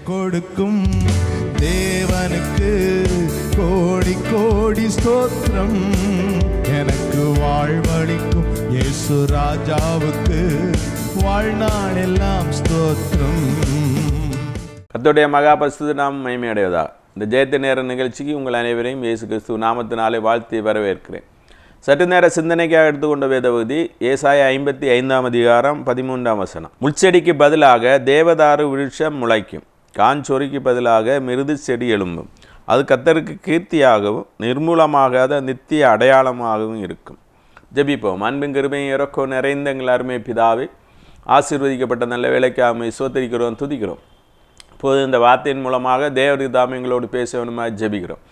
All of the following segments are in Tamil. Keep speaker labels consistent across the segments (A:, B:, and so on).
A: கொடுக்கும் தேவனுக்கு கோடி கோடி ஸ்தோத்திரம். எனக்கு வாழ்வளிக்கும் இயேசு ராஜாவுக்கு வாழ்நாள் எல்லாம் ஸ்தோத்திரம்.
B: கர்த்தருடைய மகா பரிசுத்த நாமம் மகிமையடைவதா. இந்த ஜெயத்த நேர நிகழ்ச்சிக்கு உங்கள் அனைவரையும் இயேசு கிறிஸ்துவ நாமத்தினாலே வாழ்த்தி வரவேற்கிறேன். சற்று நேர சிந்தனைக்காக எடுத்துக்கொண்ட வேத பகுதி ஏசாயா 55 அதிகாரம் 13 வசனம். முள்செடிக்கு பதிலாக தேவதாரு விருட்சம் முளைக்கும், காஞ்சொறிக்கு பதிலாக மிருது செடி எழும்பும், அது கர்த்தருக்கு கீர்த்தியாகவும் நிர்மூலமாகாத நித்திய அடையாளமாகவும் இருக்கும். ஜெபிப்போம். அன்பின் கிருபையும் இரக்கம் நிறைந்த எங்கள் அருமை பிதாவே, ஆசீர்வதிக்கப்பட்ட நல்ல வேலைக்காக சோத்தரிக்கிறோம், துதிக்கிறோம். இப்போது இந்த வார்த்தையின் மூலமாக தேவனுடைய தாமியங்களோடு பேச வேணுமா ஜெபிக்கிறோம்.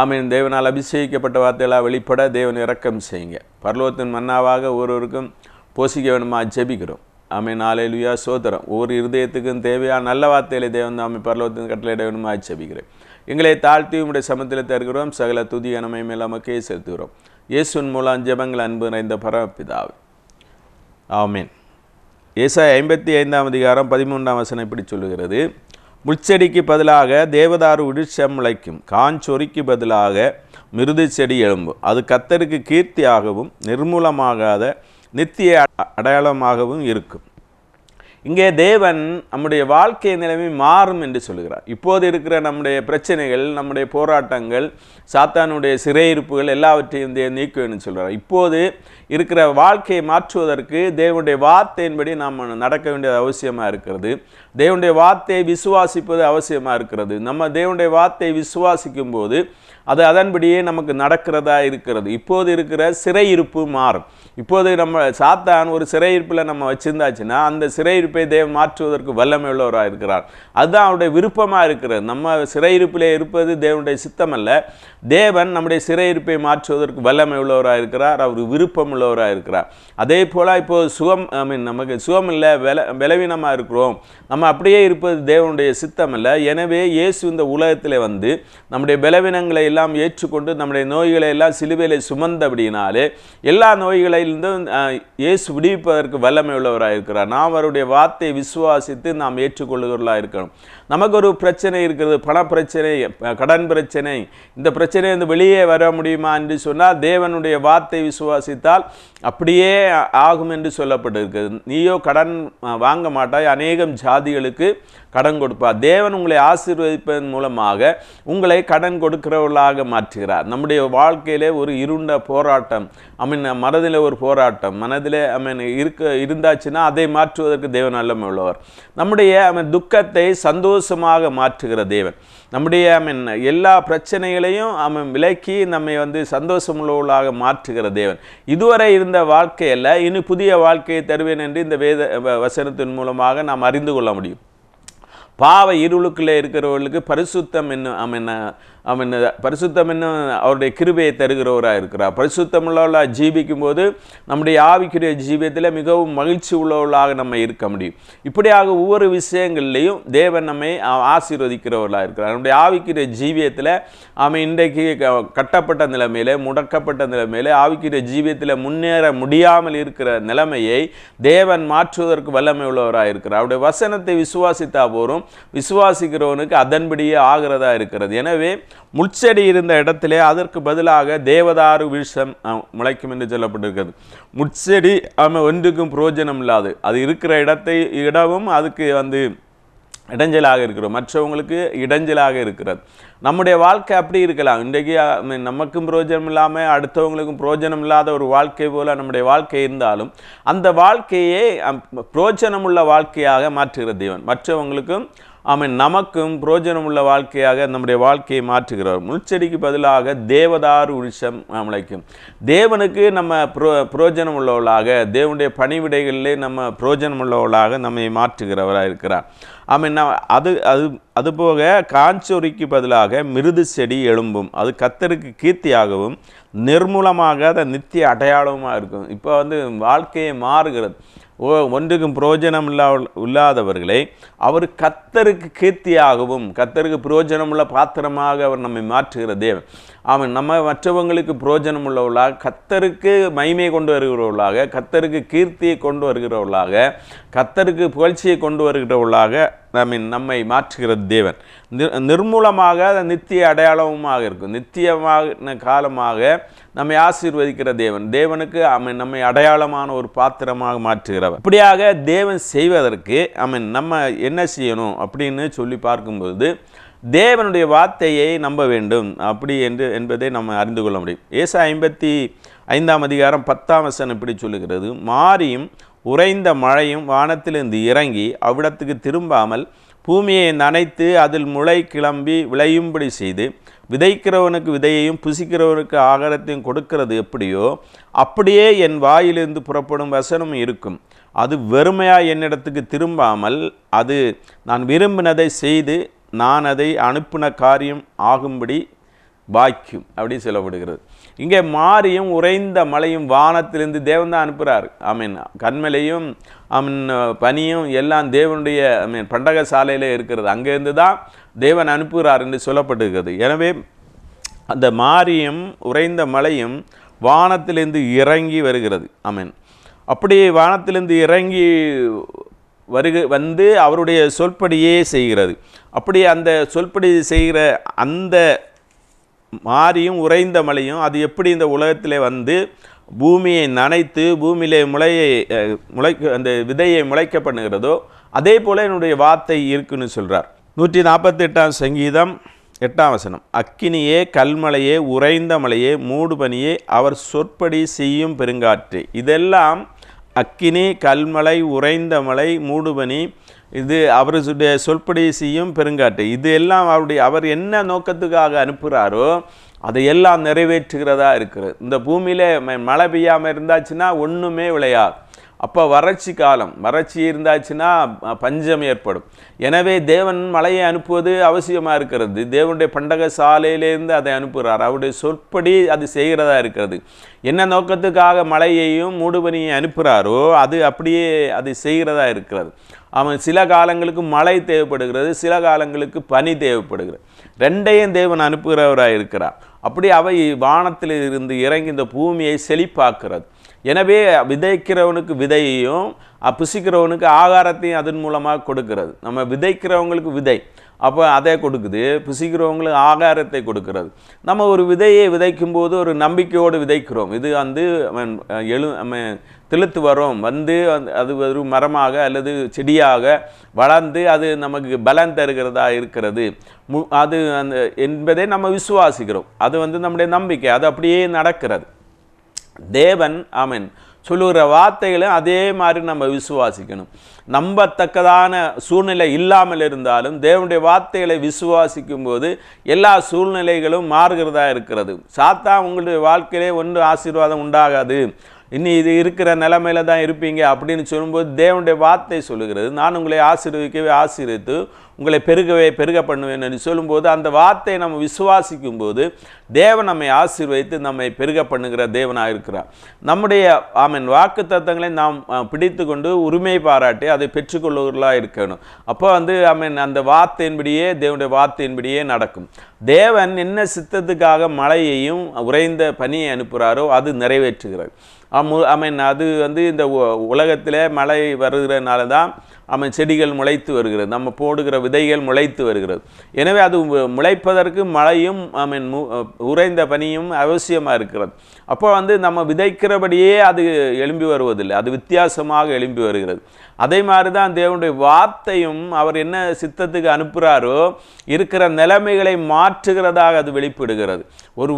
B: ஆமீன். தேவனால் அபிஷேகிக்கப்பட்ட வார்த்தைகளாக வெளிப்பட தேவன் இரக்கம் செய்யுங்க. பரலோகத்தின் மன்னாவாக ஒருவருக்கும் போஷிக்க வேணுமா ஜெபிக்கிறோம். ஆமீன். ஹல்லேலூயா, சோத்திரம். ஒவ்வொரு இருதயத்துக்கும் தேவையான நல்ல வார்த்தைகளை தேவன் தாமே பரலோகத்தின் கட்டளையிட வேணுமா ஜெபிக்கிறேன். எங்களை தாழ்த்தி உடைய சமத்தில் தருகிறோம். சகல துதி கனமை மேல் நமக்கே செலுத்துகிறோம். இயேசுவின் மூலம் ஜெபங்கள் அன்பு நிறைந்த பரமபிதாவே, ஆமீன். ஏசாயா 55 அதிகாரம் 13 வசனம் இப்படி சொல்லுகிறது. முள்செடிக்கு பதிலாக தேவதாரு விருட்சம் முளைக்கும், காஞ்சொறிக்கு பதிலாக மிருது செடி எழும்பும், அது கர்த்தருக்கு கீர்த்தியாகவும் நிர்மூலமாகாத நித்திய அடையாளமாகவும் இருக்கும். இங்கே தேவன் நம்முடைய வாழ்க்கை நிலைமை மாறும் என்று சொல்கிறார். இப்போது இருக்கிற நம்முடைய பிரச்சனைகள், நம்முடைய போராட்டங்கள், சாத்தானுடைய சிறையிருப்புகள் எல்லாவற்றையும் நீக்குவேன்னு சொல்கிறார். இப்போது இருக்கிற வாழ்க்கையை மாற்றுவதற்கு தேவனுடைய வார்த்தையின்படி நாம் நடக்க வேண்டியது அவசியமாக இருக்கிறது. தேவனுடைய வார்த்தையை விசுவாசிப்பது அவசியமாக இருக்கிறது. நம்ம தேவனுடைய வார்த்தையை விசுவாசிக்கும் போது அது அதன்படியே நமக்கு நடக்கிறதா இருக்கிறது. இப்போது இருக்கிற சிறையிருப்பு மாறும். இப்போது நம்ம சாத்தான் ஒரு சிறையிருப்பில் நம்ம வச்சிருந்தாச்சுன்னா அந்த சிறையிருப்பை தேவன் மாற்றுவதற்கு வல்லமை உள்ளவராக இருக்கிறார். அதுதான் அவருடைய விருப்பமாக இருக்கிறது. நம்ம சிறையிருப்பிலே இருப்பது தேவனுடைய சித்தம் அல்ல. தேவன் நம்முடைய சிறையிருப்பை மாற்றுவதற்கு வல்லமை உள்ளவராக இருக்கிறார். அவர் விருப்பம் உள்ளவராக இருக்கிறார். அதே போல் இப்போது நமக்கு சுகம் இல்லை, பலவீனமாக இருக்கிறோம், நம்ம அப்படியே இருப்பது தேவனுடைய சித்தம் அல்ல. எனவே இயேசு இந்த உலகத்தில் வந்து நம்முடைய பலவீனங்களை எல்லாம் ஏற்றுக்கொண்டு நம்முடைய நோய்களை எல்லாம் சிலுவையிலே சுமந்தபடினாலே எல்லா நோய்களிலிருந்தும் இயேசு விடுவிப்பதற்கு வல்லமை உள்ளவராக இருக்கிறார். நாம் அவருடைய வார்த்தையை விசுவாசித்து நாம் ஏற்றுக்கொள்ளுகிறவர்களாக இருக்கணும். நமக்கு ஒரு பிரச்சனை இருக்கிறது, பண பிரச்சனை, கடன் பிரச்சனை, இந்த பிரச்சனை வந்து வெளியே வர முடியுமா என்று சொன்னால் தேவனுடைய வார்த்தை விசுவாசித்தால் அப்படியே ஆகும் என்று சொல்லப்பட்டிருக்கிறது. நீயோ கடன் வாங்க மாட்டாய், அநேகம் ஜாதிகளுக்கு கடன் கொடுப்பார். தேவன் உங்களை ஆசீர்வதிப்பதன் மூலமாக உங்களை கடன் கொடுக்கிறவர்களாக மாற்றுகிறார். நம்முடைய வாழ்க்கையிலே ஒரு இருண்ட போராட்டம், மனதில் ஒரு போராட்டம் மனதில் இருந்தாச்சுன்னா அதை மாற்றுவதற்கு தேவன் வல்லமை உள்ளவர். நம்முடைய துக்கத்தை சந்தோஷமாக மாற்றுகிற தேவன். நம்முடைய எல்லா பிரச்சனைகளையும் விலக்கி நம்மை வந்து சந்தோஷமுள்ளவர்களாக மாற்றுகிற தேவன். இதுவரை இருந்த வாழ்க்கையல்ல, இனி புதிய வாழ்க்கையை தருவேன் என்று இந்த வேத வசனத்தின் மூலமாக நாம் அறிந்து கொள்ள முடியும். பாவ இருளுக்குள்ளே இருக்கிறவர்களுக்கு பரிசுத்தம் பரிசுத்தம் என்னும் அவருடைய கிருபையை தருகிறவராக இருக்கிறார். பரிசுத்தம் உள்ளவர்களாக ஜீவிக்கும் போது நம்முடைய ஆவிக்குரிய ஜீவியத்தில் மிகவும் மகிழ்ச்சி உள்ளவர்களாக நம்ம இருக்க முடியும். இப்படியாக ஒவ்வொரு விஷயங்கள்லையும் தேவன் நம்மை ஆசீர்வதிக்கிறவர்களாக இருக்கிறார். நம்முடைய ஆவிக்குரிய ஜீவியத்தில் இன்றைக்கு கட்டப்பட்ட நிலைமையில, முடக்கப்பட்ட நிலைமையில, ஆவிக்குரிய ஜீவியத்தில் முன்னேற முடியாமல் இருக்கிற நிலைமையை தேவன் மாற்றுவதற்கு வல்லமை உள்ளவராக இருக்கிறார். அவருடைய வசனத்தை விசுவாசித்தா போரும், விசுவாசிக்கிறவனுக்கு அதன்படியே ஆகிறதா இருக்கிறது. எனவே முள்செடி இருந்த இடத்திலே அதற்கு பதிலாக தேவதாரு விருட்சம் முளைக்கும் என்று சொல்லப்பட்டிருக்கிறது. முள்செடி ஒன்றுக்கும் பிரயோஜனம் இல்லாது, அது இருக்கிற இடமும் அதுக்கு வந்து இடைஞ்சலாக இருக்கிறோம், மற்றவங்களுக்கு இடைஞ்சலாக இருக்கிறது. நம்முடைய வாழ்க்கை அப்படி இருக்கலாம். இன்றைக்கு நமக்கும் பிரயோஜனம் இல்லாமல் அடுத்தவங்களுக்கும் பிரயோஜனம் இல்லாத ஒரு வாழ்க்கை போல நம்முடைய வாழ்க்கை இருந்தாலும் அந்த வாழ்க்கையை பிரயோஜனமுள்ள வாழ்க்கையாக மாற்றுகிற தேவன் மற்றவங்களுக்கும் நமக்கும் பிரயோஜனம் உள்ள வாழ்க்கையாக நம்முடைய வாழ்க்கையை மாற்றுகிறார். முள்செடிக்கு பதிலாக தேவதாரு விருட்சம் முளைக்கும். தேவனுக்கு நம்ம பிரயோஜனம் உள்ளவர்களாக, தேவனுடைய பணிவிடைகளிலே நம்ம பிரயோஜனம் உள்ளவர்களாக நம்மை மாற்றுகிறவராக இருக்கிறார். அதுபோக காஞ்சொறிக்கு பதிலாக மிருது செடி எழும்பும், அது கர்த்தருக்கு கீர்த்தியாகவும் நிர்மூலமாகாத நித்திய அடையாளமாக இருக்கும். இப்போ வந்து வாழ்க்கையை மாறுகிறது. ஒன்றுக்கும் பிரயோஜனம் இல்லாதவர்களை அவர் கர்த்தருக்கு கீர்த்தியாகவும் கர்த்தருக்கு பிரயோஜனம் உள்ள பாத்திரமாக அவர் நம்மை மாற்றுகிற தேவன். நம்ம மற்றவங்களுக்கு பிரயோஜனம் உள்ளவர்களாக, கர்த்தருக்கு மகிமையை கொண்டு வருகிறவர்களாக, கர்த்தருக்கு கீர்த்தியை கொண்டு வருகிறவர்களாக, கர்த்தருக்கு புகழ்ச்சியை கொண்டு வருகிறவர்களாக நம்மை மாற்றுகிற தேவன். நிர்மூலமாக நித்திய அடையாளமாக இருக்கும். நித்தியமான காலமாக நம்மை ஆசீர்வதிக்கிற தேவன். தேவனுக்கு நம்மை அடையாளமான ஒரு பாத்திரமாக மாற்றுகிறவர். இப்படியாக தேவன் செய்வதற்கு நம்ம என்ன செய்யணும் அப்படின்னு சொல்லி பார்க்கும்போது தேவனுடைய வார்த்தையை நம்ப வேண்டும் அப்படி என்பதை நம்ம அறிந்து கொள்ள முடியும். ஏசாயா 55 அதிகாரம் 10 வசனம் இப்படி சொல்லுகிறது, மாரியும் உறைந்த மழையும் வானத்திலிருந்து இறங்கி அவ்விடத்துக்கு திரும்பாமல் பூமியை நனைத்து அதில் முளை கிளம்பி விளையும்படி செய்து விதைக்கிறவனுக்கு விதையையும் புசிக்கிறவனுக்கு ஆகாரத்தையும் கொடுக்கிறது எப்படியோ அப்படியே என் வாயிலிருந்து புறப்படும் வசனம் இருக்கும். அது வெறுமையாக என்னிடத்துக்கு திரும்பாமல் அது நான் விரும்பினதை செய்து நான் அதை அனுப்பின காரியம் ஆகும்படி பாக்கியம் அப்படி சொல்லப்படுகிறது. இங்கே மாரியும் உறைந்த மழையும் வானத்திலிருந்து தேவன் தான் அனுப்புகிறார். கண்மலையும் பனியும் எல்லாம் தேவனுடைய பண்டக சாலையில் இருக்கிறது. அங்கேருந்து தான் தேவன் அனுப்புகிறார் என்று சொல்லப்பட்டிருக்கிறது. எனவே அந்த மாரியும் உறைந்த மழையும் வானத்திலிருந்து இறங்கி வருகிறது. அப்படி வானத்திலிருந்து இறங்கி வந்து அவருடைய சொல்படியே செய்கிறது. அப்படி அந்த சொல்படி செய்கிற அந்த மாரியும் உறைந்த மழையும் அது எப்படி இந்த உலகத்திலே வந்து பூமியை நனைத்து பூமியிலே அந்த விதையை முளைக்க பண்ணுகிறதோ அதே போல் என்னுடைய வார்த்தை இருக்குன்னு சொல்கிறார். 148 சங்கீதம் 8 வசனம், அக்கினியே கல்மலையே உறைந்த மலையே மூடு பனியே அவர் சொற்படி செய்யும் பெருங்காற்று. இதெல்லாம் அக்கினி, கல்மலை, உறைந்த மலை, மூடுபனி, இது அவருடைய சொல்படி செய்யும் பெருங்காற்று. இது எல்லாம் அவர் என்ன நோக்கத்துக்காக அனுப்புகிறாரோ அதையெல்லாம் நிறைவேற்றுகிறதா இருக்கிறது. இந்த பூமியில் மழை பெய்யாமல் இருந்தாச்சுன்னா ஒன்றுமே விளையாது. அப்போ வறட்சி இருந்தாச்சுன்னா பஞ்சம் ஏற்படும். எனவே தேவன் மழையை அனுப்புவது அவசியமாக இருக்கிறது. தேவனுடைய பண்டக சாலையிலேருந்து அதை அனுப்புகிறார். அவருடைய சொற்படி அது செய்கிறதா இருக்கிறது. என்ன நோக்கத்துக்காக மழையையும் மூடுபனியை அனுப்புகிறாரோ அது அப்படியே அது செய்கிறதா இருக்கிறது. சில காலங்களுக்கு மழை தேவைப்படுகிறது, சில காலங்களுக்கு பனி தேவைப்படுகிறது. ரெண்டையும் தேவன் அனுப்புகிறவராக இருக்கிறார். அப்படி அவை வானத்தில் இருந்து இறங்கி இந்த பூமியை செழிப்பாக்குறது. எனவே விதைக்கிறவனுக்கு விதையையும் புசிக்கிறவனுக்கு ஆகாரத்தையும் அதன் மூலமாக கொடுக்கிறது. நம்ம விதைக்கிறவங்களுக்கு விதை அப்போ அதை கொடுக்குது, புசிக்கிறவங்களுக்கு ஆகாரத்தை கொடுக்கிறது. நம்ம ஒரு விதையை விதைக்கும் போது ஒரு நம்பிக்கையோடு விதைக்கிறோம். இது வந்து திழுத்து வரும், வந்து அது ஒரு மரமாக அல்லது செடியாக வளர்ந்து அது நமக்கு பலன் தருகிறதா இருக்கிறது அது என்பதை நம்ம விசுவாசிக்கிறோம். அது வந்து நம்முடைய நம்பிக்கை. அது அப்படியே நடக்கிறது. தேவன் சொல்லுகிற வார்த்தைகளை அதே மாதிரி நம்ம விசுவாசிக்கணும். நம்பத்தக்கதான சூழ்நிலை இல்லாமல் இருந்தாலும் தேவனுடைய வார்த்தைகளை விசுவாசிக்கும் போது எல்லா சூழ்நிலைகளும் மாறுகிறதா இருக்கிறது. சாத்தான் உங்களுடைய வாழ்க்கையிலே ஒன்று ஆசீர்வாதம் உண்டாகாது, இன்னும் இது இருக்கிற நிலைமையில தான் இருப்பீங்க அப்படின்னு சொல்லும்போது தேவனுடைய வார்த்தை சொல்லுகிறது, நான் உங்களை ஆசீர்வதிக்கவே ஆசீர்வித்து உங்களை பெருக பண்ணுவேன் என்று சொல்லும்போது அந்த வார்த்தையை நம்ம விசுவாசிக்கும் போது தேவன் நம்மை ஆசீர்வதித்து நம்மை பெருக பண்ணுகிற தேவனாக இருக்கிறார். நம்முடைய வாக்கு தத்தங்களை நாம் பிடித்து கொண்டு உரிமை பாராட்டி அதை பெற்றுக்கொள்ளுவர்களாக இருக்கணும். அப்போ வந்து அந்த வார்த்தையின்படியே தேவனுடைய வார்த்தையின்படியே நடக்கும். தேவன் என்ன சித்தத்துக்காக மழையையும் உறைந்த பனியை அனுப்புகிறாரோ அது நிறைவேற்றுகிறார். அது வந்து இந்த உலகத்தில் மழை வருகிறதுனால தான் செடிகள் முளைத்து வருகிறது, நம்ம போடுகிற விதைகள் முளைத்து வருகிறது. எனவே அது முளைப்பதற்கு மழையும் உறைந்த பனியும் அவசியமாக இருக்கிறது. அப்போ வந்து நம்ம விதைக்கிறபடியே அது எழும்பி வருவதில்லை, அது வித்தியாசமாக எழும்பி வருகிறது. அதே மாதிரி தான் தேவனுடைய வார்த்தையும் அவர் என்ன சித்தத்துக்கு அனுப்புகிறாரோ இருக்கிற நிலைமைகளை மாற்றுகிறதாக அது வெளிப்படுகிறது. ஒரு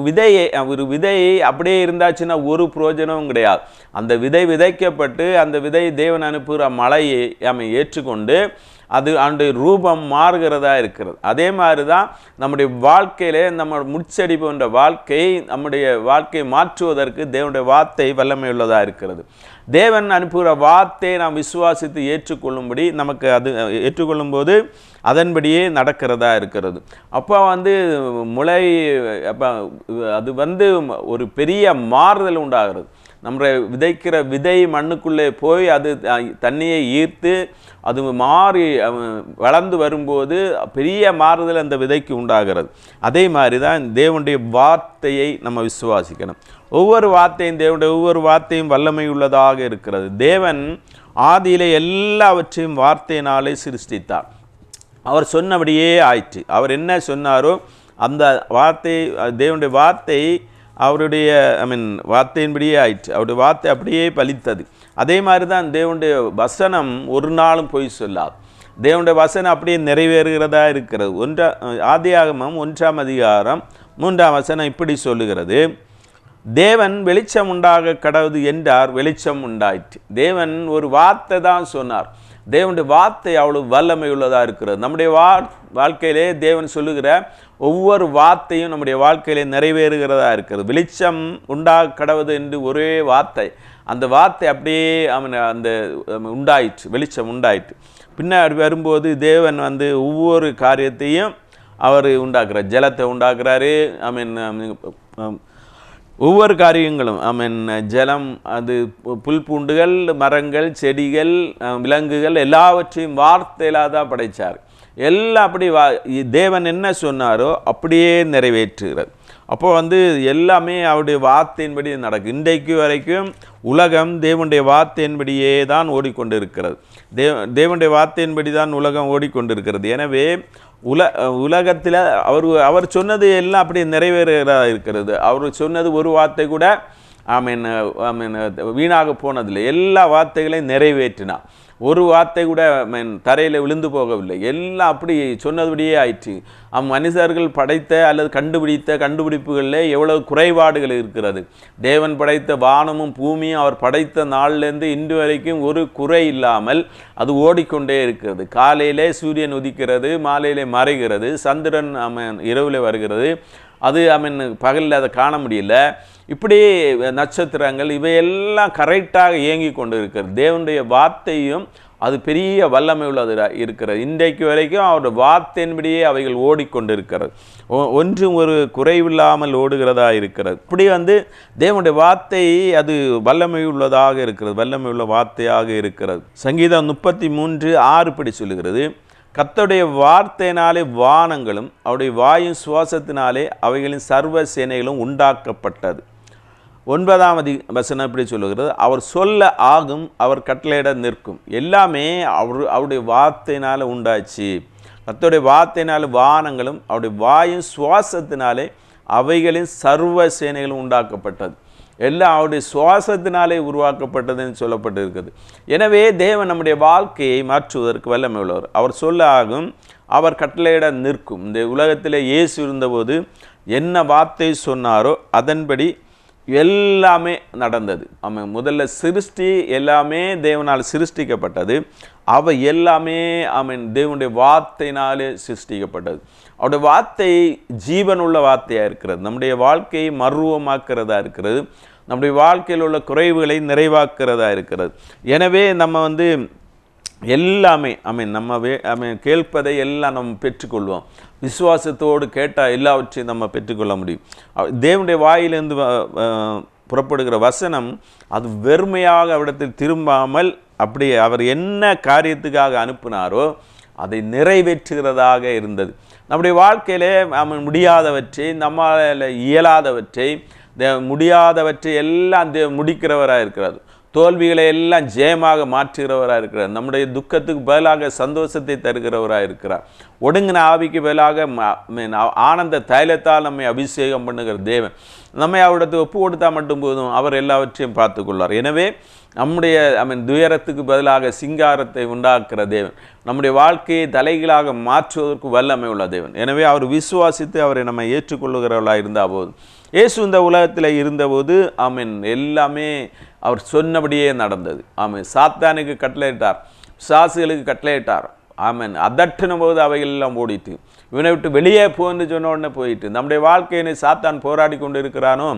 B: விதையை அப்படியே இருந்தாச்சுன்னா ஒரு பிரயோஜனமும் கிடையாது. அந்த விதை விதைக்கப்பட்டு அந்த விதை தேவன் அனுப்புகிற மழையை ஏற்றுக்கொண்டு அது அந்த ரூபம் மாறுகிறதா இருக்கிறது. அதே மாதிரி தான் நம்முடைய வாழ்க்கையிலே நம்ம முச்செடி போன்ற நம்முடைய வாழ்க்கையை மாற்றுவதற்கு தேவனுடைய வார்த்தை வல்லமை உள்ளதாக இருக்கிறது. தேவன் அனுப்புகிற வார்த்தையை நாம் விசுவாசித்து ஏற்றுக்கொள்ளும்படி நமக்கு அது ஏற்றுக்கொள்ளும் போது அதன்படியே நடக்கிறதா இருக்கிறது. அப்போ வந்து அது வந்து ஒரு பெரிய மாறுதல் உண்டாகிறது. நம்ம விதைக்கிற விதை மண்ணுக்குள்ளே போய் அது தண்ணியை ஈர்த்து அது மாறி வளர்ந்து வரும்போது பெரிய மாறுதல் அந்த விதைக்கு உண்டாகிறது. அதே மாதிரி தான் தேவனுடைய வார்த்தையை நம்ம விசுவாசிக்கணும். தேவனுடைய ஒவ்வொரு வார்த்தையும் வல்லமை உள்ளதாக இருக்கிறது. தேவன் ஆதியிலே எல்லாவற்றையும் வார்த்தையினாலே சிருஷ்டித்தார். அவர் சொன்னபடியே ஆயிற்று. அவர் என்ன சொன்னாரோ அந்த வார்த்தை, தேவனுடைய வார்த்தை அவருடைய வார்த்தையின்படியே ஆயிற்று. அவருடைய வார்த்தை அப்படியே பலித்தது. அதே மாதிரி தான் தேவனுடைய வசனம் ஒரு நாளும் பொய் சொல்லாது. தேவனுடைய வசனம் அப்படியே நிறைவேறுகிறதா இருக்கிறது. ஆதியாகமம் 1ஆம் அதிகாரம் 3ஆம் வசனம் இப்படி சொல்லுகிறது, தேவன் வெளிச்சம் உண்டாக கடவுது என்றார், வெளிச்சம் உண்டாயிற்று. தேவன் ஒரு வார்த்தை தான் சொன்னார். தேவனுடைய வார்த்தை அவ்வளவு வல்லமை உள்ளதாக இருக்கிறது. நம்முடைய வாழ்க்கையிலே தேவன் சொல்லுகிற ஒவ்வொரு வார்த்தையும் நம்முடைய வாழ்க்கையிலே நிறைவேறுகிறதா இருக்கிறது. வெளிச்சம் உண்டாக கடவுது என்று ஒரே வார்த்தை, அந்த வார்த்தை அப்படியே அந்த உண்டாயிற்று, வெளிச்சம் உண்டாயிற்று. பின்னாடி வரும்போது தேவன் ஒவ்வொரு காரியத்தையும் அவர் உண்டாக்குறார். ஜலத்தை உண்டாக்குறாரு. ஒவ்வொரு காரியங்களும் ஜலம், அது புல் பூண்டுகள், மரங்கள், செடிகள், விலங்குகள் எல்லாவற்றையும் வார்த்தையிலாக தான் படைத்தார். எல்லாம் அப்படி தேவன் என்ன சொன்னாரோ அப்படியே நிறைவேற்றுகிறது. அப்போ எல்லாமே அவருடைய வார்த்தையின்படி நடக்கும். இன்றைக்கு வரைக்கும் உலகம் தேவனுடைய வார்த்தையின்படியே தான் ஓடிக்கொண்டிருக்கிறது. தேவனுடைய வார்த்தையின்படி தான் உலகம் ஓடிக்கொண்டிருக்கிறது. எனவே உலகத்தில் அவர் சொன்னது எல்லாம் அப்படி நிறைவேறா இருக்கிறது. அவர் சொன்னது ஒரு வார்த்தை கூட வீணாக போனதில்லை. எல்லா வார்த்தைகளையும் நிறைவேற்றினார். ஒரு வார்த்தை கூட தரையில் விழுந்து போகவில்லை. எல்லாம் அப்படி சொன்னபடியே ஆயிற்று. மனிதர்கள் படைத்த அல்லது கண்டுபிடித்த கண்டுபிடிப்புகளில் எவ்வளவு குறைபாடுகள் இருக்கிறது. தேவன் படைத்த வானமும் பூமியும் அவர் படைத்த நாளிலேருந்து இன்று வரைக்கும் ஒரு குறை இல்லாமல் அது ஓடிக்கொண்டே இருக்கிறது. காலையிலே சூரியன் உதிக்கிறது, மாலையிலே மறைகிறது, சந்திரன் இரவில் வருகிறது. அது பகலில் அதை காண முடியல. இப்படி நட்சத்திரங்கள் இவையெல்லாம் கரெக்டாக இயங்கி கொண்டு இருக்கிறது. தேவனுடைய வார்த்தையும் அது பெரிய வல்லமை உள்ளது இருக்கிறது. இன்றைக்கு வரைக்கும் அவருடைய வார்த்தையின்படியே அவைகள் ஓடிக்கொண்டிருக்கிறது. ஒன்றும் ஒரு குறைவில்லாமல் ஓடுகிறதா இருக்கிறது. இப்படி தேவனுடைய வார்த்தை அது வல்லமை உள்ளதாக இருக்கிறது, வல்லமை உள்ள வார்த்தையாக இருக்கிறது. சங்கீதம் 33:6 இப்படி சொல்லுகிறது, கர்த்தருடைய வார்த்தையினாலே வானங்களும் அவருடைய வாயின் சுவாசத்தினாலே அவைகளின் சர்வ சேனைகளும் உண்டாக்கப்பட்டது. 9ஆம் வசனம் இப்படி சொல்லுகிறது, அவர் சொல்ல ஆகும், அவர் கட்டளையிட நிற்கும். எல்லாமே அவருடைய வார்த்தையினால் உண்டாச்சு. கர்த்தருடைய வார்த்தையினாலே வானங்களும் அவருடைய வாயின் சுவாசத்தினாலே அவைகளின் சர்வ சேனைகளும் உண்டாக்கப்பட்டது. எல்லாம் அவருடைய சுவாசத்தினாலே உருவாக்கப்பட்டதுன்னு சொல்லப்பட்டிருக்கிறது. எனவே தேவன் நம்முடைய வாழ்க்கையை மாற்றுவதற்கு வல்லமை உள்ளவர். அவர் சொல்ல ஆகும், அவர் கட்டளையிட நிற்கும். இந்த உலகத்தில் இயேசு இருந்தபோது என்ன வார்த்தை சொன்னாரோ அதன்படி எல்லாமே நடந்தது. முதல்ல சிருஷ்டி எல்லாமே தேவனால் சிருஷ்டிக்கப்பட்டது. அவை எல்லாமே தேவனுடைய வார்த்தையினாலே சிருஷ்டிக்கப்பட்டது. அவருடைய வார்த்தை ஜீவனுள்ள வார்த்தையாக இருக்கிறது. நம்முடைய வாழ்க்கையை மர்வமாக்கிறதா இருக்கிறது. நம்முடைய வாழ்க்கையில் உள்ள குறைவுகளை நிறைவாக்கிறதா இருக்கிறது. எனவே நம்ம எல்லாமே நம்ம கேட்பதை எல்லாம் நம்ம பெற்றுக்கொள்வோம். விசுவாசத்தோடு கேட்டால் எல்லாவற்றையும் நம்ம பெற்றுக்கொள்ள முடியும். தேவனுடைய வாயிலிருந்து புறப்படுகிற வசனம் அது வெறுமையாக அவரிடத்தில் திரும்பாமல் அப்படி அவர் என்ன காரியத்துக்காக அனுப்பினாரோ அதை நிறைவேற்றுகிறதாக இருந்தது. நம்முடைய வாழ்க்கையிலே முடியாதவற்றை, நம்மால் இயலாதவற்றை, முடியாதவற்றை எல்லாம் முடிக்கிறவராக இருக்கிறார். தோல்விகளை எல்லாம் ஜெயமாக மாற்றுகிறவராக இருக்கிறார். நம்முடைய துக்கத்துக்கு பதிலாக சந்தோஷத்தை தருகிறவராக இருக்கிறார். ஒடுங்கின ஆவிக்கு பதிலாக ஆனந்த தைலத்தால் நம்மை அபிஷேகம் பண்ணுகிற தேவன். நம்மை அவரிடத்து ஒப்பு கொடுத்தால் மட்டும் போதும், அவர் எல்லாவற்றையும் பார்த்து கொள்வார். எனவே நம்முடைய துயரத்துக்கு பதிலாக சிங்காரத்தை உண்டாக்குற தேவன், நம்முடைய வாழ்க்கையை தலைகளாக மாற்றுவதற்கு வல்லமை உள்ள தேவன். எனவே அவர் விசுவாசித்து அவரை நம்ம ஏற்றுக்கொள்ளுகிறவர்களாக இருந்தால் போதும். இயேசு இந்த உலகத்தில் இருந்தபோது எல்லாமே அவர் சொன்னபடியே நடந்தது. சாத்தானுக்கு கட்டளையிட்டார், பிசாசுகளுக்கு கட்டளையிட்டார். அதட்டின போது அவைகள் எல்லாம் ஓடிட்டு, இவனை விட்டு வெளியே போன்னு சொன்ன உடனே போயிட்டு. நம்முடைய வாழ்க்கையினை சாத்தான் போராடி கொண்டு இருக்கிறானோ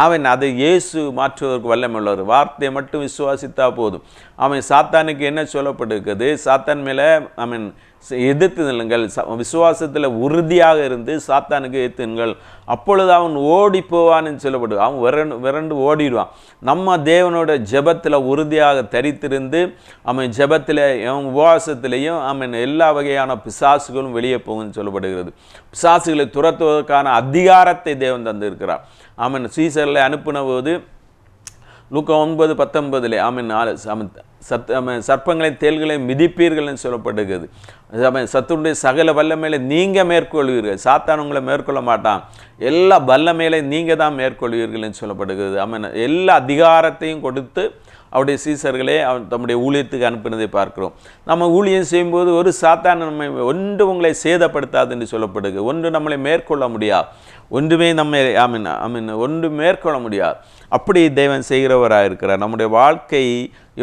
B: அதை இயேசு மாற்றுவதற்கு வல்லமை உள்ளவர். வார்த்தையை மட்டும் விசுவாசித்தா போதும். சாத்தானுக்கு என்ன சொல்லப்பட்டிருக்கிறது? சாத்தான் மேலே எதிர்த்து நில்லுங்கள், விசுவாசத்தில் உறுதியாக இருந்து சாத்தானுக்கு எதிர்த்துங்கள், அப்பொழுது அவன் ஓடி போவான்னு சொல்லப்படுது. அவன் விரண்டு ஓடிடுவான். நம்ம தேவனோட ஜெபத்தில் உறுதியாக தரித்திருந்து ஜெபத்தில் உபவாசத்திலையும் எல்லா வகையான பிசாசுகளும் வெளியே போகும்னு சொல்லப்படுகிறது. பிசாசுகளை துரத்துவதற்கான அதிகாரத்தை தேவன் தந்திருக்கிறார். சீசர்களை அனுப்பின போது லூக்கா 9:19 சர்ப்பங்களை தேள்களை மிதிப்பீர்கள்னு சொல்லப்படுகிறது. சத்துருடைய சகல வல்லமையில நீங்கள் மேற்கொள்வீர்கள். சாத்தான் உங்களை மேற்கொள்ள மாட்டான். எல்லா வல்லமையில நீங்கள் தான் மேற்கொள்வீர்கள்னு சொல்லப்படுகிறது. எல்லா அதிகாரத்தையும் கொடுத்து அவருடைய சீசர்களே தம்முடைய ஊழியத்துக்கு அனுப்பினதை பார்க்கிறோம். நம்ம ஊழியம் செய்யும்போது ஒரு சாத்தான் நம்மை ஒன்று உங்களை சேதப்படுத்தாது என்று சொல்லப்படுது. ஒன்று நம்மளை மேற்கொள்ள முடியாது. ஒன்றுமே நம்ம ஒன்று மேற்கொள்ள முடியாது. அப்படி தேவன் செய்கிறவராக இருக்கிறார். நம்முடைய வாழ்க்கை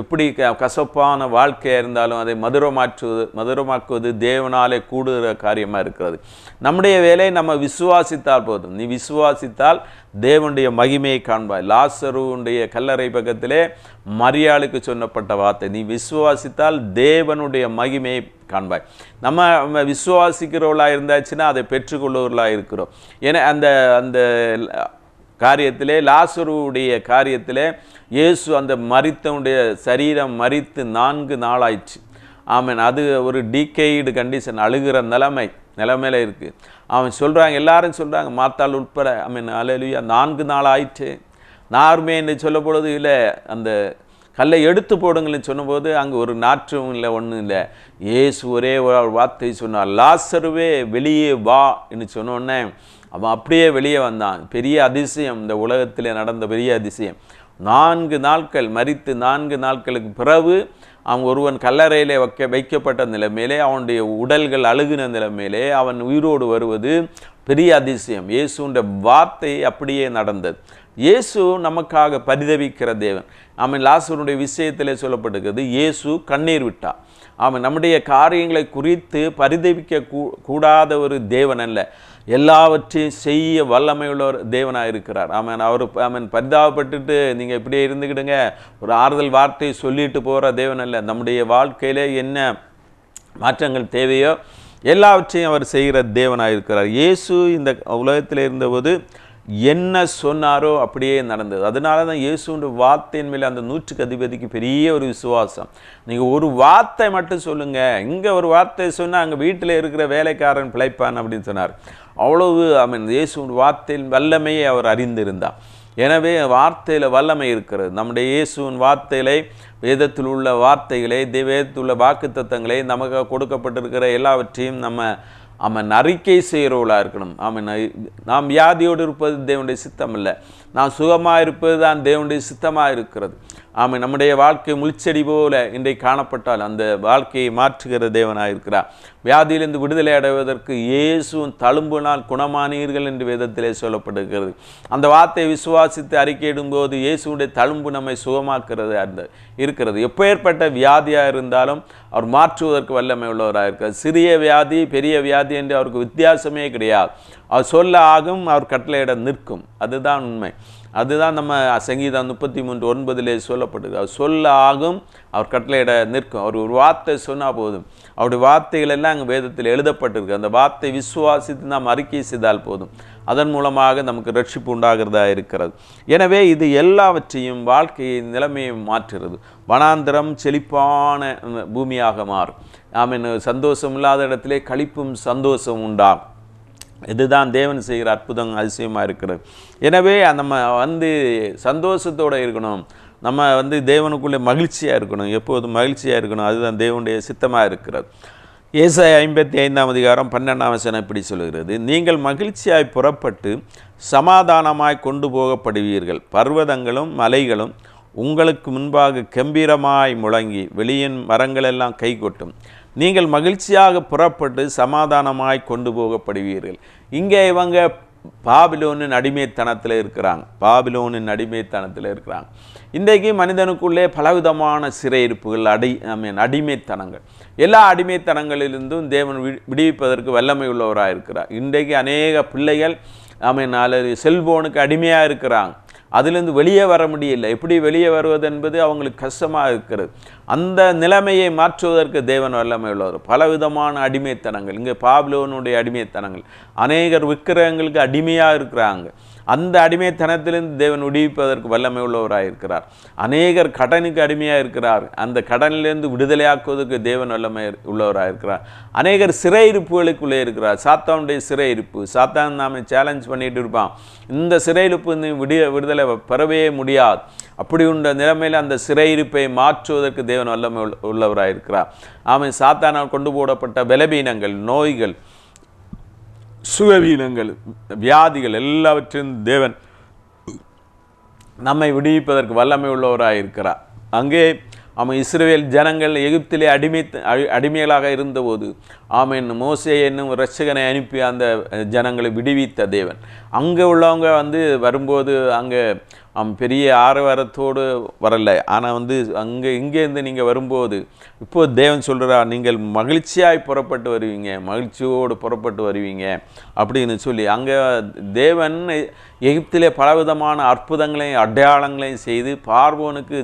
B: எப்படி கசப்பான வாழ்க்கையாக இருந்தாலும் அதை மதுரமாக்குவது தேவனாலே கூடுகிற காரியமாக இருக்கிறது. நம்முடைய வேலை நம்ம விசுவாசித்தால் போதும். நீ விசுவாசித்தால் தேவனுடைய மகிமையை காண்பாய். லாசருடைய கல்லறை பக்கத்திலே மரியாளுக்கு சொன்னப்பட்ட வார்த்தை, நீ விசுவாசித்தால் தேவனுடைய மகிமையை காண்பாய். நம்ம விசுவாசிக்கிறவர்களாக இருந்தாச்சுன்னா அதை பெற்றுக்கொள்ளுவர்களாக இருக்கிறோம். ஏன்னா அந்த அந்த காரியத்திலே, லாசருடைய காரியத்திலே, இயேசு அந்த மரித்தவனுடைய சரீரம் மரித்து 4 நாளாயிடுச்சு. அது ஒரு டீகேய்டு கண்டிஷன், அழுகிற நிலைமையில இருக்குது. அவன் சொல்கிறாங்க, எல்லாரும் சொல்கிறாங்க, மாத்தாள் உட்பட, அல்லேலூயா, 4 நாள் ஆயிடுச்சு. நார்மே என்று சொல்ல பொழுது இல்லை, அந்த கல்லை எடுத்து போடுங்கள்னு சொன்னபோது அங்கே ஒரு நாற்றும் இல்லை, ஒன்றும் இல்லை. இயேசு ஒரே ஒரு வார்த்தை சொன்னார், லாசருவே வெளியே வா என்று சொன்னோடனே அவன் அப்படியே வெளியே வந்தான். பெரிய அதிசயம், இந்த உலகத்தில் நடந்த பெரிய அதிசயம். 4 நாட்கள் மரித்து 4 நாட்களுக்கு பிறகு அவன் ஒருவன் கல்லறையிலே வைக்கப்பட்ட நிலைமையிலே, அவனுடைய உடல்கள் அழுகின நிலைமையிலே அவன் உயிரோடு வருவது பெரிய அதிசயம். இயேசுன்ற வார்த்தை அப்படியே நடந்தது. இயேசு நமக்காக பரிதவிக்கிற தேவன். லாசருடைய விஷயத்திலே சொல்லப்படுகிறது, இயேசு கண்ணீர் விட்டார். நம்முடைய காரியங்களை குறித்து பரிதவிக்க கூடாத ஒரு தேவன் அல்ல, எல்லாவற்றையும் செய்ய வல்லமையுள்ள ஒரு தேவனாக இருக்கிறார். அவர் பரிதாபப்பட்டுட்டு நீங்கள் இப்படியே இருந்துக்கிடுங்க, ஒரு ஆறுதல் வார்த்தையை சொல்லிட்டு போகிற தேவன் அல்ல. நம்முடைய வாழ்க்கையில் என்ன மாற்றங்கள் தேவையோ எல்லாவற்றையும் அவர் செய்கிற தேவனாக இருக்கிறார். இயேசு இந்த உலகத்தில் இருந்தபோது என்ன சொன்னாரோ அப்படியே நடந்தது. அதனால தான் இயேசுன்ற வார்த்தையின் மேலே அந்த 100க்கு அதிபதிக்கு பெரிய ஒரு விசுவாசம். நீங்கள் ஒரு வார்த்தை மட்டும் சொல்லுங்கள், இங்கே ஒரு வார்த்தை சொன்னால் அங்கே வீட்டில் இருக்கிற வேலைக்காரன் பிழைப்பான் அப்படின்னு சொன்னார். அவ்வளவு இயேசுன்ற வார்த்தையின் வல்லமையை அவர் அறிந்திருந்தார். எனவே வார்த்தையில் வல்லமை இருக்கிறது. நம்முடைய இயேசுவின் வார்த்தைகளை, வேதத்தில் உள்ள வார்த்தைகளை, வேதத்தில் உள்ள வாக்குத்தத்தங்களை, நமக்கு கொடுக்கப்பட்டிருக்கிற எல்லாவற்றையும் நம்ம அறிக்கை செய்கிறவர்களாக இருக்கணும். நாம் வியாதியோடு இருப்பது தேவனுடைய சித்தம் இல்லை, நாம் சுகமாக இருப்பது தான் தேவனுடைய சித்தமாக இருக்கிறது. நம்முடைய வாழ்க்கை முள்செடி போல இன்றைக்கு காணப்பட்டால் அந்த வாழ்க்கையை மாற்றுகிற தேவனாக இருக்கிறார். வியாதியிலிருந்து விடுதலை அடைவதற்கு இயேசுவின் தழும்பினால் குணமானீர்கள் என்று வேதத்திலே சொல்லப்படுகிறது. அந்த வார்த்தையை விசுவாசித்து அறிக்கையிடும்போது இயேசுடைய தழும்பு நம்மை சுகமாக்குறது இருக்கிறது. எப்பேற்பட்ட வியாதியாக இருந்தாலும் அவர் மாற்றுவதற்கு வல்லமை உள்ளவராக இருக்கிறார். சிறிய வியாதி பெரிய வியாதி என்று அவருக்கு வித்தியாசமே கிடையாது. அவர் சொல்ல ஆகும், அவர் கட்டளையிட நிற்கும். அதுதான் உண்மை. அதுதான் நம்ம சங்கீதம் 33:9 சொல்லப்படுது. அவர் சொல்ல ஆகும், அவர் கட்டளையிட நிற்கும். அவர் ஒரு வார்த்தை சொன்னால் போதும். அவருடைய வார்த்தைகள் எல்லாம் அங்கே வேதத்தில் எழுதப்பட்டிருக்கு. அந்த வார்த்தை விசுவாசித்து நாம் அறிக்கை செய்தால் போதும். அதன் மூலமாக நமக்கு ரட்சிப்பு உண்டாகிறதா இருக்கிறது. எனவே இது எல்லாவற்றையும் வாழ்க்கையை நிலைமையை மாற்றுகிறது. வனாந்திரம் செழிப்பான பூமியாக மாறும். சந்தோஷம் இல்லாத இடத்திலே களிப்பும் சந்தோஷம் உண்டாகும். இதுதான் தேவன் செய்கிற அற்புதம், அதிசயமாக இருக்கிறது. எனவே நம்ம சந்தோஷத்தோடு இருக்கணும். நம்ம தேவனுக்குள்ளே மகிழ்ச்சியாக இருக்கணும், எப்போதும் மகிழ்ச்சியாக இருக்கணும். அதுதான் தேவனுடைய சித்தமாக இருக்கிறது. ஏசாயா 55:12 இப்படி சொல்கிறது, நீங்கள் மகிழ்ச்சியாய் புறப்பட்டு சமாதானமாய் கொண்டு போகப்படுவீர்கள். பர்வதங்களும் மலைகளும் உங்களுக்கு முன்பாக கம்பீரமாய் முழங்கி வெளியின் மரங்களெல்லாம் கை கொட்டும். நீங்கள் மகிழ்ச்சியாக புறப்பட்டு சமாதானமாய் கொண்டு போகப்படுவீர்கள். இங்கே இவங்க பாபிலோனின் அடிமைத்தனத்தில் இருக்கிறாங்க. இன்றைக்கு மனிதனுக்குள்ளே பலவிதமான சிறையிருப்புகள், அடிமைத்தனங்கள், எல்லா அடிமைத்தனங்களிலிருந்தும் தேவன் விடுவிப்பதற்கு வல்லமை உள்ளவராக இருக்கிறார். இன்றைக்கு அநேக பிள்ளைகள் செல்போனுக்கு அடிமையாக இருக்கிறாங்க. அதிலிருந்து வெளியே வர முடியல. எப்படி வெளியே வருவது என்பது அவங்களுக்கு கஷ்டமாக இருக்கிறது. அந்த நிலைமையை மாற்றுவதற்கு தேவன் வல்லமை உள்ளவர். பலவிதமான அடிமைத்தனங்கள், இங்கே பாபிலோனுடைய அடிமைத்தனங்கள், அநேகர் விக்கிரகங்களுக்கு அடிமையாக இருக்கிறாங்க. அந்த அடிமைத்தனத்திலிருந்து தேவன் விடுவிப்பதற்கு வல்லமை உள்ளவராக இருக்கிறார். அநேகர் கடனுக்கு அடிமையாக இருக்கிறார். அந்த கடனிலிருந்து விடுதலையாக்குவதற்கு தேவன் வல்லமை உள்ளவராக இருக்கிறார். அநேகர் சிறையிருப்புகளுக்குள்ளே இருக்கிறார். சாத்தானுடைய சிறையிருப்பு, சாத்தான் நாம் சேலஞ்ச் பண்ணிட்டு இருப்பான். இந்த சிறையிருப்பு விடுதலை பெறவே முடியாது. அப்படி உள்ள நிலைமையில் அந்த சிறையிருப்பை மாற்றுவதற்கு தேவன் வல்லமை உள்ளவராக இருக்கிறார். ஆமென். சாத்தானால் கொண்டு போடப்பட்ட பலவீனங்கள், நோய்கள், சுகவீனங்கள், வியாதிகள் எல்லாவற்றிலும் தேவன் நம்மை விடுவிப்பதற்கு வல்லமை உள்ளவராக இருக்கிறார். அங்கே இஸ்ரவேல் ஜனங்கள் எகிப்திலே அடிமைகளாக இருந்தபோது மோசே என்னும் இரட்சகனை அனுப்பி அந்த ஜனங்களை விடுவித்த தேவன். அங்கே உள்ளவங்க வரும்போது அங்கே பெரிய ஆரவாரத்தோடு வரல. ஆனால் இங்கேருந்து நீங்கள் வரும்போது இப்போது தேவன் சொல்கிறார், நீங்கள் மகிழ்ச்சியாய் புறப்பட்டு வருவீங்க, மகிழ்ச்சியோடு புறப்பட்டு வருவீங்க அப்படின்னு சொல்லி அங்கே தேவன் எகிப்திலே பலவிதமான அற்புதங்களையும் அடையாளங்களையும் செய்து பார்வோனுக்கு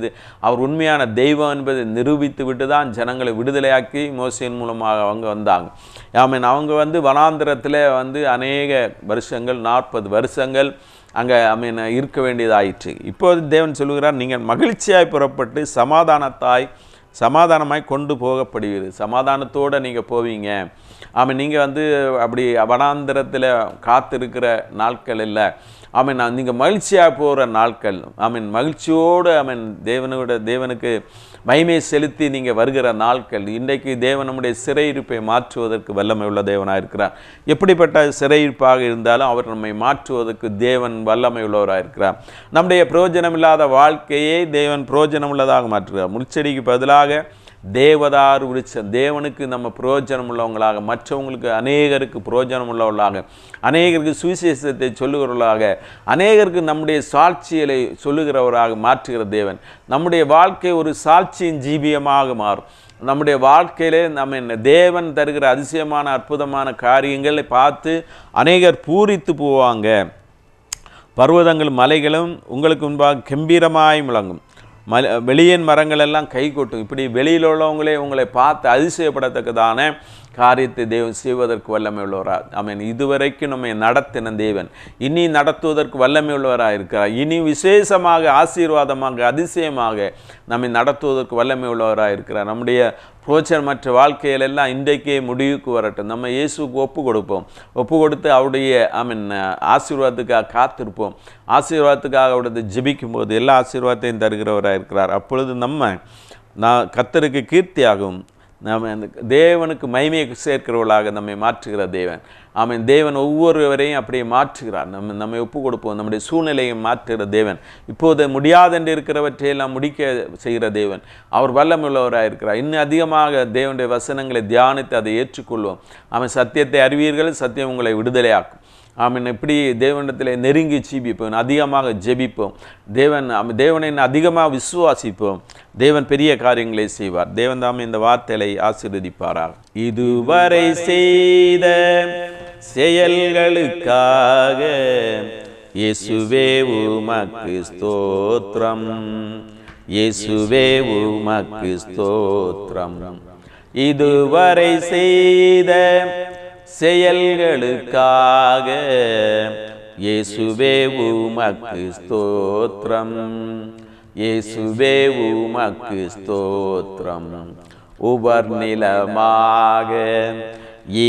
B: அவர் உண்மையான தெய்வம் என்பதை நிரூபித்து விட்டு தான் ஜனங்களை விடுதலையாக்கி மோசேயின் மூலமாக அவங்க வந்தாங்க. அவங்க வனாந்திரத்தில் அநேக வருஷங்கள், 40 வருஷங்கள் அங்கே இருக்க வேண்டியதாயிற்று. இப்போது தேவன் சொல்லுகிறார், நீங்கள் மகிழ்ச்சியாய் புறப்பட்டு சமாதானமாய் கொண்டு போகப்படுவீர்கள். சமாதானத்தோடு நீங்கள் போவீங்க. நீங்கள் அப்படி வனாந்திரத்தில் காத்திருக்கிற நாட்கள் இல்லை. நீங்கள் மகிழ்ச்சியாக போகிற நாட்கள். மகிழ்ச்சியோடு தேவனுக்கு மகிமை செலுத்தி நீங்கள் வருகிற நாட்கள். இன்றைக்கு தேவன் நம்முடைய சிறையிருப்பை மாற்றுவதற்கு வல்லமை உள்ள தேவனாக இருக்கிறார். எப்படிப்பட்ட சிறையிருப்பாக இருந்தாலும் அவர் நம்மை மாற்றுவதற்கு தேவன் வல்லமை உள்ளவராக இருக்கிறார். நம்முடைய பிரயோஜனம் இல்லாத வாழ்க்கையை தேவன் பிரயோஜனம் உள்ளதாக மாற்றுகிறார். முள்செடிக்கு பதிலாக தேவதாரு விருட்சம். தேவனுக்கு நம்ம பிரயோஜனம் உள்ளவங்களாக, மற்றவங்களுக்கு அநேகருக்கு பிரயோஜனம் உள்ளவர்களாக, அநேகருக்கு சுவிசேஷத்தை சொல்லுகிறவர்களாக, அநேகருக்கு நம்முடைய சாட்சிகளை சொல்லுகிறவராக மாற்றுகிற தேவன். நம்முடைய வாழ்க்கை ஒரு சாட்சியின் ஜீவியமாக மாறும். நம்முடைய வாழ்க்கையிலே தேவன் தருகிற அதிசயமான அற்புதமான காரியங்களை பார்த்து அநேகர் பூரித்து போவாங்க. பர்வதங்கள் மலைகளும் உங்களுக்கு முன்பாக கம்பீரமாய் முழங்கும். வெளியின் மரங்கள் எல்லாம் கை கொட்டும். இப்படி வெளியில் உள்ளவங்களே உங்களை பார்த்து அதிசயப்படத்தக்கதான காரியத்தை தேவன் செய்வதற்கு வல்லமை உள்ளவராக. இதுவரைக்கும் நம்மை நடத்தின தேவன் இனி நடத்துவதற்கு வல்லமை உள்ளவராக இருக்கிறார். இனி விசேஷமாக, ஆசீர்வாதமாக, அதிசயமாக நம்மை நடத்துவதற்கு வல்லமை உள்ளவராக இருக்கிறார். நம்முடைய பிரோஜனமற்ற வாழ்க்கையிலெல்லாம் இன்றைக்கே முடிவுக்கு வரட்டும். நம்ம இயேசுக்கு ஒப்பு கொடுத்து அவருடைய ஆசீர்வாதத்துக்காக காத்திருப்போம். ஆசீர்வாதத்துக்காக அவருடைய ஜெபிக்கும் போது எல்லா ஆசீர்வாதத்தையும் தருகிறவராக இருக்கிறார். அப்பொழுது கர்த்தருக்கு கீர்த்தியாகும். தேவனுக்கு மகிமையை சேர்க்கிறவர்களாக நம்மை மாற்றுகிற தேவன். தேவன் ஒவ்வொருவரையும் அப்படியே மாற்றுகிறார். நம்மை ஒப்பு கொடுப்போம். நம்முடைய சூழ்நிலையை மாற்றுகிற தேவன். இப்போது முடியாதென்று இருக்கிறவற்றையெல்லாம் முடிக்க செய்கிற தேவன். அவர் வல்லமையுள்ளவராக இருக்கிறார். இன்னும் அதிகமாக தேவனுடைய வசனங்களை தியானித்து அதை ஏற்றுக்கொள்வோம். சத்தியத்தை அறிவீர்கள், சத்தியம் உங்களை விடுதலையாக்கும். இப்படி தேவனிடத்தில் நெருங்கி ஜீவிப்போம், அதிகமாக ஜெபிப்போம். தேவனை அதிகமாக விசுவாசிப்போம். தேவன் பெரிய காரியங்களை செய்வார். தேவன் தாம் இந்த வார்த்தையை ஆசீர்வதிப்பாராக. இதுவரை செய்த செயல்களுக்காக இயேசுவே உமக்கு ஸ்தோத்திரம், இயேசுவே உமக்கு ஸ்தோத்திரம். இதுவரை செய்த செயல்களுக்காக இயேசுவே உமக்கு ஸ்தோத்திரம், இயேசுவே உமக்கு ஸ்தோத்திரம். உபர்நிலமாக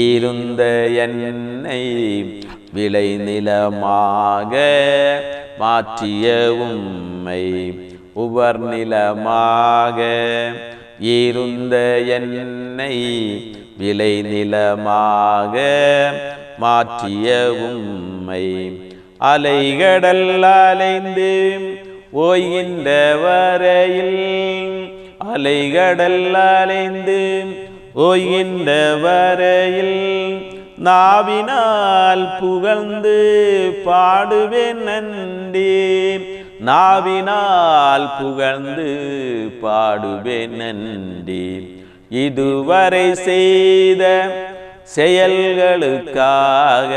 B: இருந்த என்னை விளை நிலமாக மாற்றிய உம்மை, உபர்நிலமாக இருந்த என்னை விளை நிலமாக மாற்றிய உம்மை, அலைகடல் அலைந்து ஓய்கின்ற வரையில், அலைகடல் அலைந்து ஓய்கின்ற வரையில் நாவினால் புகழ்ந்து பாடுவேன் நன்றி, நாவினால் புகழ்ந்து பாடுவேன் நன்றி. இதுவரை செய்த செயல்களுக்காக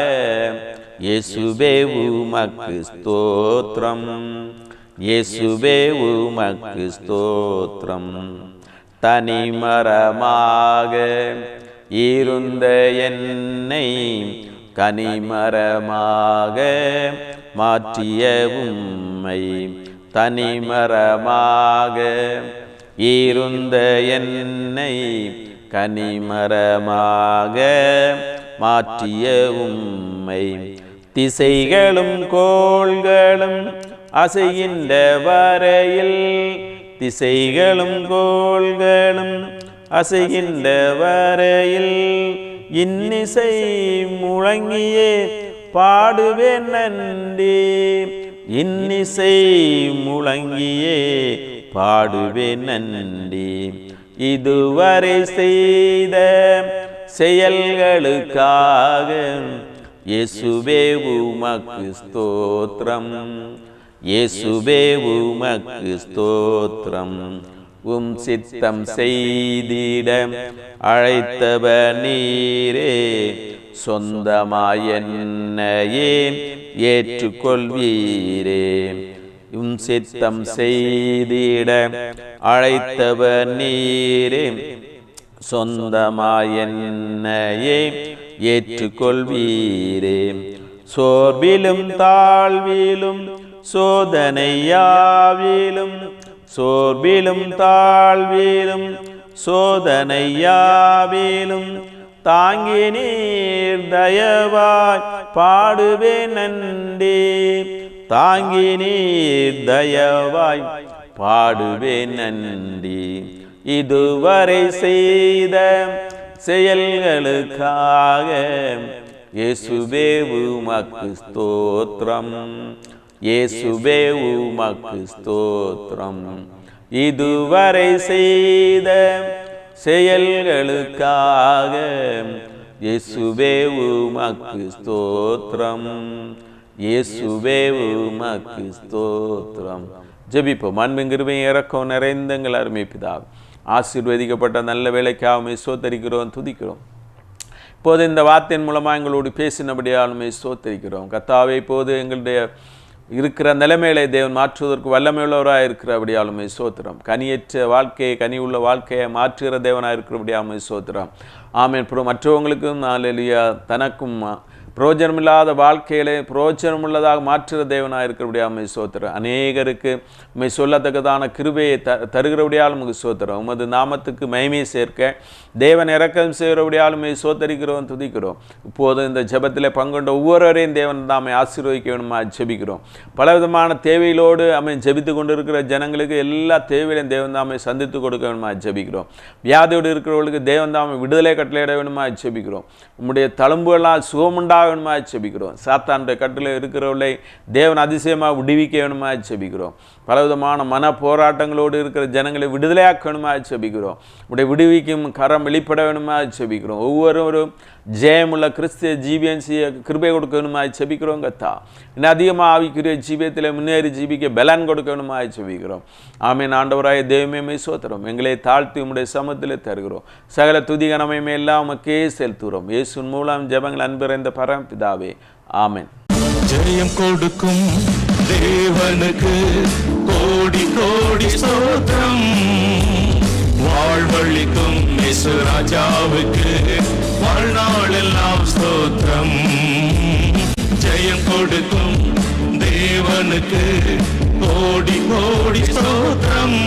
B: இயேசுவே உமக்கு ஸ்தோத்திரம், இயேசுவே உமக்கு ஸ்தோத்திரம். தனிமரமாக இருந்த என்னை கனிமரமாக மாற்றிய உம்மை, தனிமரமாக இருந்த என்னை கனிமரமாக மாற்றிய உம்மை, திசைகளும் கோள்களும் அசைகின்ற வரையில், திசைகளும் கோள்களும் அசைகின்ற வரையில் இன்னிசை முழங்கியே பாடுவேன் நன்றி. இன்னிசை முழங்கியே பாடுவேன் நன்றி. இதுவரை செய்த செயல்களுக்காக இயேசுவே உமக்கு ஸ்தோத்திரம். இயேசுவே உமக்கு ஸ்தோத்திரம். சித்தம் செய்திட அழைத்தவர் நீரே, சொந்தமாய் என்னையே ஏற்றுக்கொள்வீரே. சித்தம் செய்திட அழைத்தவர் நீரே, சொந்தமாய் என்னையே ஏற்றுக்கொள்வீரே. சோர்விலும் தாழ்விலும் சோதனையாவிலும், சோர்விலும் தாழ்விலும் சோதனையாவிலும் தாங்கி நீர் தயவாய் பாடுவேன் நன்றி. தாங்கி நீர் தயவாய் பாடுவேன் நன்றி. இதுவரை செய்த செயல்களுக்காக இயேசுவே உமக்கு ஸ்தோத்திரம். இயேசுவே உமக்கு ஸ்தோத்திரம். இதுவரை செய்த செயல்களுக்காக இயேசுவே உமக்கு ஸ்தோத்திரம். இயேசுவே உமக்கு ஸ்தோத்திரம். ஜெபிப்போம். அன்பின் கிருபையும் இரக்கம் நிறைந்த எங்கள் அருமை பிதாவே, ஆசீர்வதிக்கப்பட்ட நல்ல வேலைக்காக ஸ்தோத்தரிக்கிறோம், துதிக்கிறோம். இப்போது இந்த வார்த்தையின் மூலமாக எங்களோடு பேசினபடியாலுமே ஸ்தோத்தரிக்கிறோம். கர்த்தாவே, இப்போது எங்களுடைய இருக்கிற நிலைமையிலே தேவன் மாற்றுவதற்கு வல்லமையுள்ளவராக இருக்கிறபடியாலுமே ஸ்தோத்திரம். கனியற்ற வாழ்க்கையை கனி உள்ள வாழ்க்கையை மாற்றுகிற தேவனாக இருக்கிறபடியாலுமே ஸ்தோத்திரம். ஆமென். மற்றவங்களுக்கும் அல்லேலூயா, தனக்கும் பிரயோஜனமில்லாத வாழ்க்கையிலே பிரயோஜனமுள்ளதாக மாற்றுகிற தேவனாக இருக்கிறபடியாக ஸ்தோத்திரம். அநேகருக்கு உம்மை சொல்லத்தக்கதான கிருபையை தருகிறபடியாலும் உமக்கு ஸ்தோத்திரம். உமது நாமத்துக்கு மகிமையை சேர்க்க தேவன் இரக்கம் செய்கிறபடியாலும் ஸ்தோத்தரிக்கிறோம், துதிக்கிறோம். இப்போது இந்த ஜெபத்தில் பங்கொண்ட ஒவ்வொருவரையும் தேவன் தாமை ஆசீர்வதிக்க வேணுமா ஜெபிக்கிறோம். பலவிதமான தேவையிலோடு ஜெபித்து கொண்டு இருக்கிற ஜனங்களுக்கு எல்லா தேவையிலையும் தேவன் தாமை சந்தித்து கொடுக்க வேணுமா ஜெபிக்கிறோம். வியாதியோடு இருக்கிறவர்களுக்கு தேவன் தாமை விடுதலை கட்டளையிட வேணுமா ஜெபிக்கிறோம். உம்முடைய தழும்புகளால் சுகமுண்டா வேணுமா ஜெபிக்கிறோம். சாத்தானுடைய கட்டில் இருக்கிறவர்களை தேவன் அதிசயமாக விடுவிக்க வேணுமா ஜெபிக்கிறோம். பலவிதமான மன போராட்டங்களோடு இருக்கிற ஜனங்களை விடுதலையாக்க வேணுமா ஜெபிக்கிறோம். உடைய விடுவிக்கும் கரம் வெளிப்பட வேணுமா ஜெபிக்கிறோம். ஒவ்வொருவரும் ஜெயமுள்ள கிறிஸ்திய ஜீவியம் செய்ய கிருபை கொடுக்க வேணுமா ஜெபிக்கிறோம். கத்தா, இன்னும் அதிகமாக ஆவிக்குரிய ஜீவியத்தில் முன்னேறி ஜீவிக்க பலன் கொடுக்க வேணுமா ஜெபிக்கிறோம். ஆமென். ஆண்டவராய தெய்வமே ஸ்தோத்திரம். எங்களை தாழ்த்தி உம்முடைய சமத்திலே தருகிறோம். சகல துதி கனமையுமே எல்லாம் உமக்கே செலுத்துகிறோம். இயேசுவின் மூலம் ஜெபங்கள் அன்பிறைந்த பரமபிதாவே, ஆமென்.
A: ஜெயம் கொடுக்கும் தேவனுக்கு கோடி கோடி ஸ்தோத்திரம். வாழ்வழிக்கும் இயேசு ராஜாவுக்கு வாழ்நாள் எல்லாம் ஸ்தோத்திரம். ஜெயம் கொடுக்கும் தேவனுக்கு கோடி கோடி ஸ்தோத்திரம்.